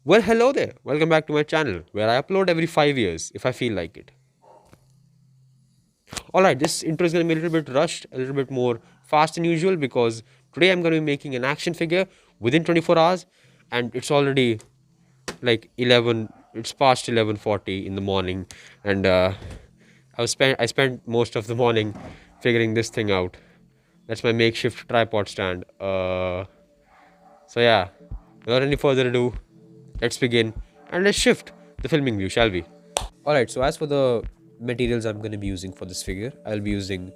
Well, hello there. Welcome back to my channel where I upload every 5 years if I feel like it. Alright, this intro is going to be a little bit rushed, a little bit more fast than usual because today I'm going to be making an action figure within 24 hours and it's already like 11, it's past 11:40 in the morning and I spent most of the morning figuring this thing out. That's my makeshift tripod stand. So yeah, without any further ado, let's begin and let's shift the filming view, shall we? Alright, so as for the materials I'm going to be using for this figure, I'll be using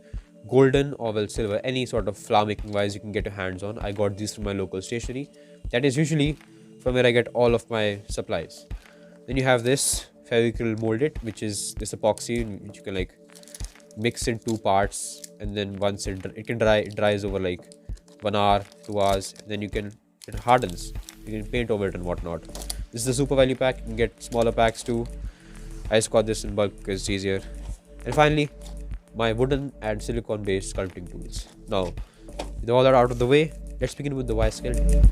golden or well silver, any sort of flower making wise you can get your hands on. I got these from my local stationery. That is usually from where I get all of my supplies. Then you have this Fevicryl molded, which is this epoxy which you can like mix in two parts, and then once it can dry, it dries over like 1 hour, 2 hours, and then it hardens. You can paint over it and whatnot. This is the super value pack. You can get smaller packs too. I just got this in bulk because it's easier. And finally, my wooden and silicone based sculpting tools. Now, with all that out of the way, let's begin with the Y skeleton.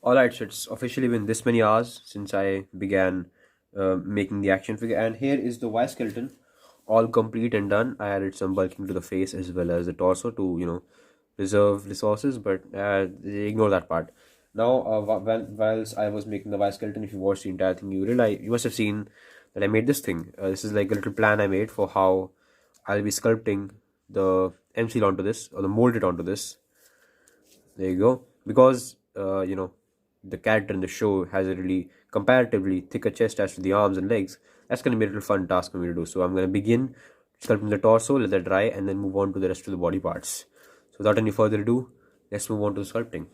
Alright, so it's officially been this many hours since I began making the action figure, and here is the Y skeleton, all complete and done. I added some bulking to the face as well as the torso to, preserve resources, but ignore that part. Now, whilst I was making the vice skeleton, if you watched the entire thing, you must have seen that I made this thing. This is like a little plan I made for how I'll be sculpting the M seal onto this, or the molded onto this. There you go. Because the character in the show has a really comparatively thicker chest as to the arms and legs. That's going to be a little fun task for me to do. So I'm going to begin sculpting the torso, let that dry, and then move on to the rest of the body parts. So without any further ado, let's move on to the sculpting.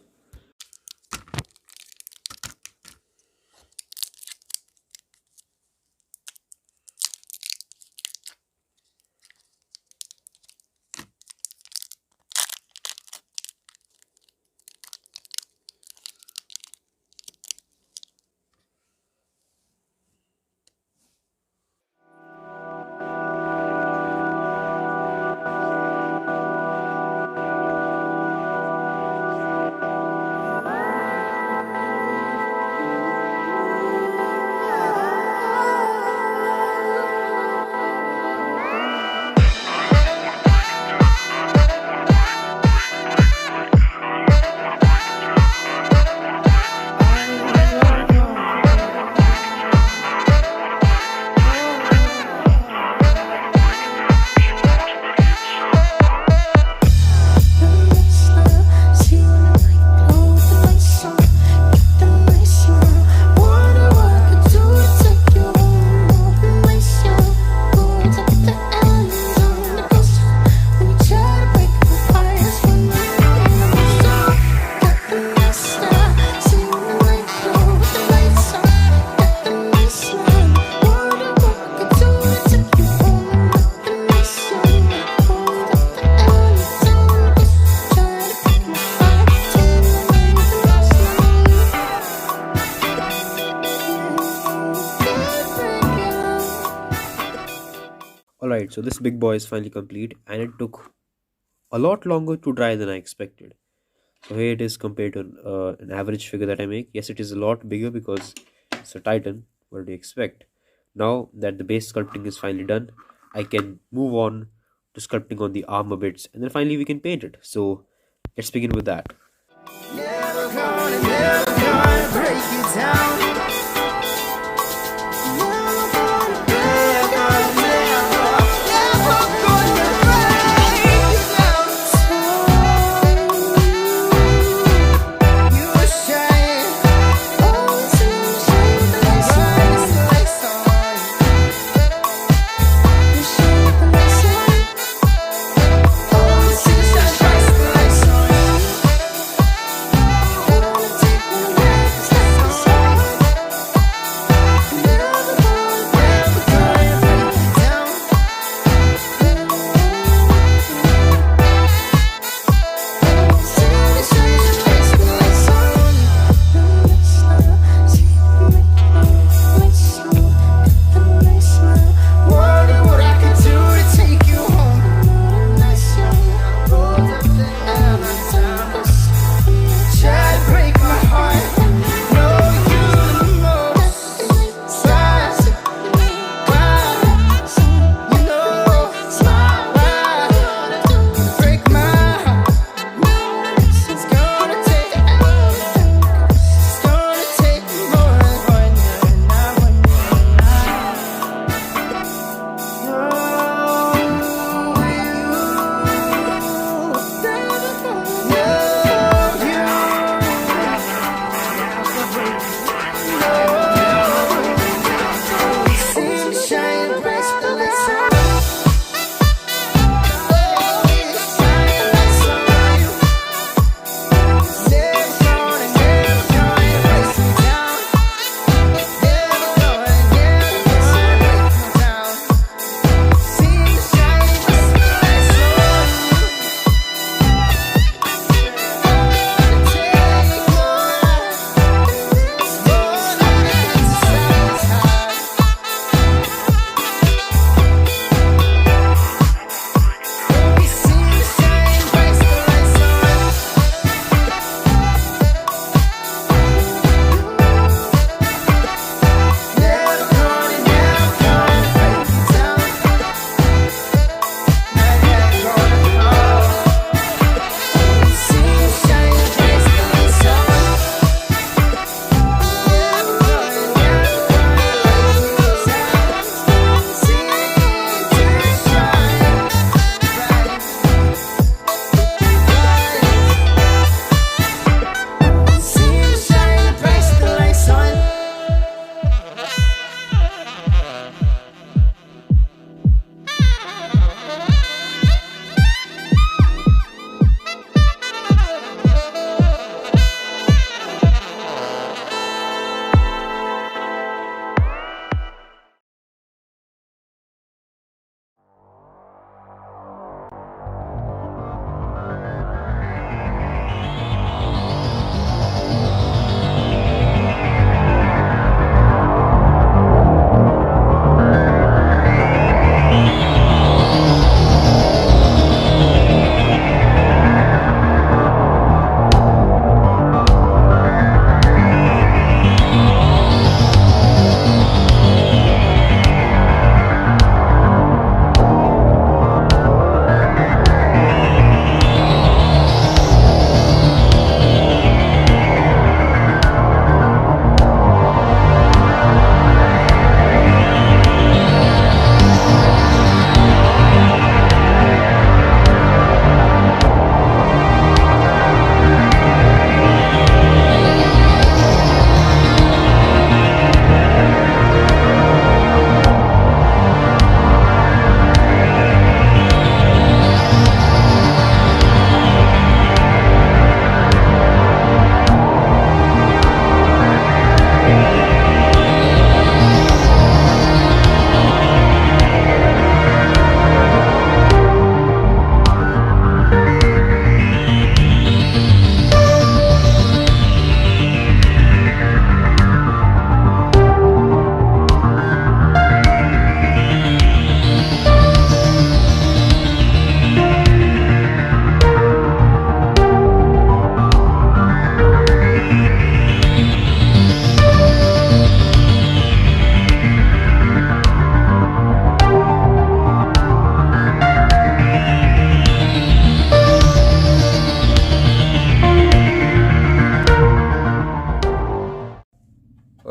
Alright, so this big boy is finally complete, and it took a lot longer to dry than I expected. So here it is compared to an average figure that I make. Yes, it is a lot bigger because it's a Titan. What do you expect? Now that the base sculpting is finally done, I can move on to sculpting on the armor bits, and then finally we can paint it. So let's begin with that. Never gonna break it down.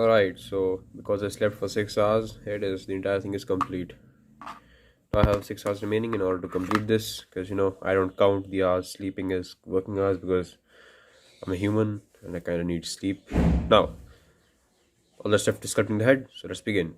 Alright, so because I slept for 6 hours, here it is, the entire thing is complete. Now I have 6 hours remaining in order to complete this, because I don't count the hours sleeping as working hours because I'm a human and I kind of need sleep. Now, all that's left is sculpting the head, so let's begin.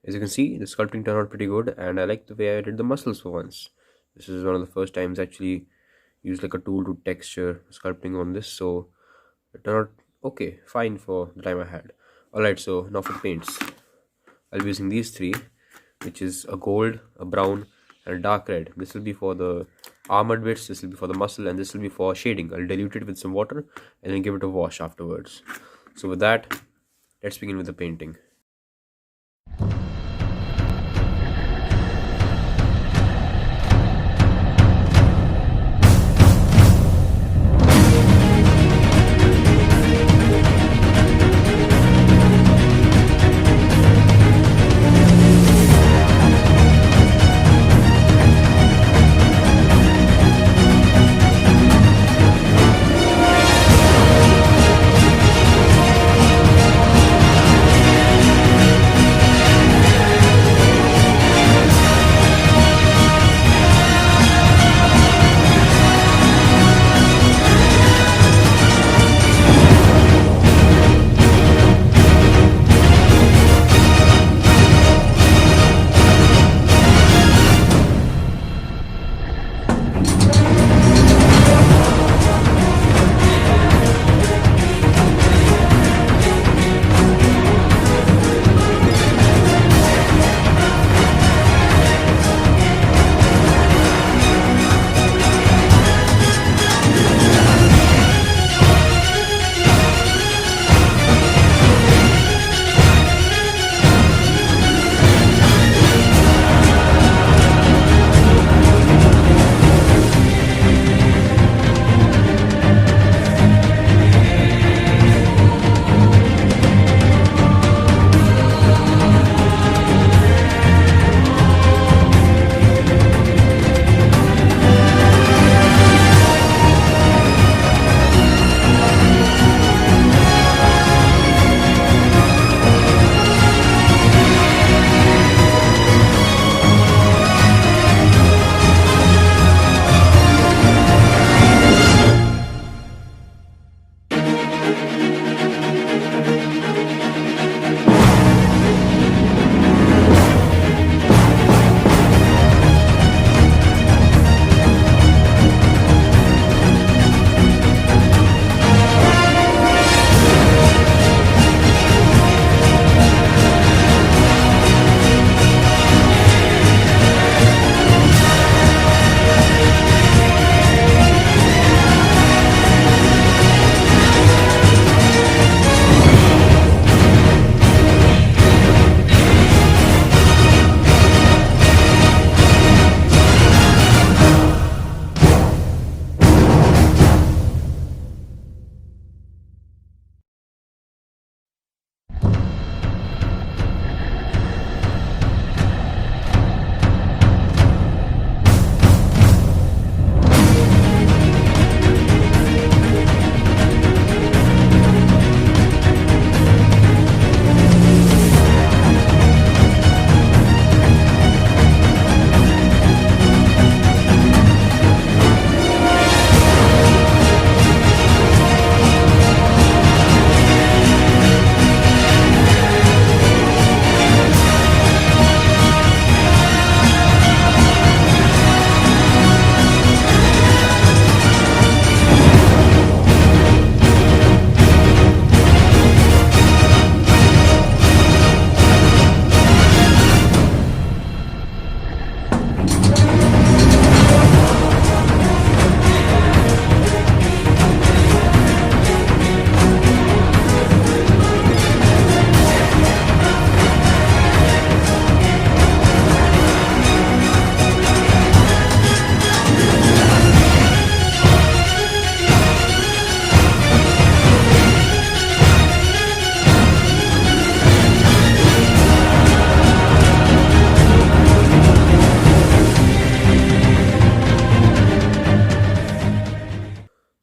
As you can see, the sculpting turned out pretty good, and I like the way I did the muscles for once. This is one of the first times I actually used like a tool to texture sculpting on this, so it turned out okay, fine for the time I had. Alright, so now for the paints. I'll be using these three, which is a gold, a brown, and a dark red. This will be for the armored bits, this will be for the muscle, and this will be for shading. I'll dilute it with some water and then give it a wash afterwards. So with that, let's begin with the painting.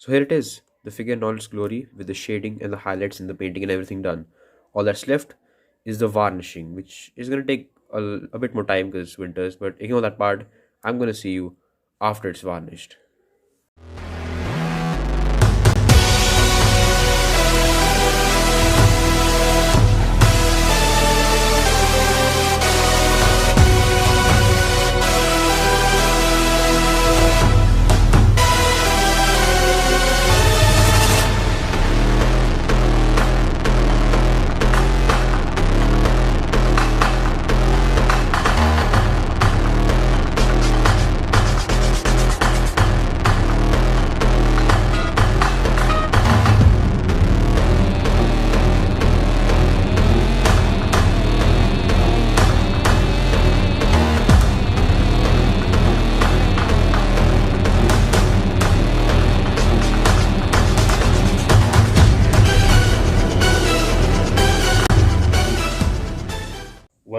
So here it is, the figure in all its glory with the shading and the highlights in the painting and everything done. All that's left is the varnishing, which is going to take a bit more time because it's winters, but ignore that part. I'm going to see you after it's varnished.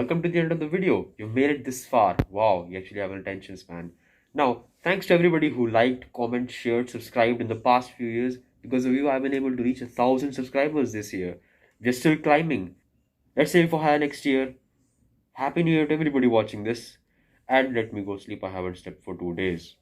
welcome to the end of the video. You made it this far. Wow, you actually have an attention span. Now, thanks to everybody who liked, commented, shared, subscribed in the past few years. Because of you, I've been able to reach 1,000 subscribers this year. We're still climbing. Let's aim for higher next year. Happy New Year to everybody watching this. And let me go sleep. I haven't slept for 2 days.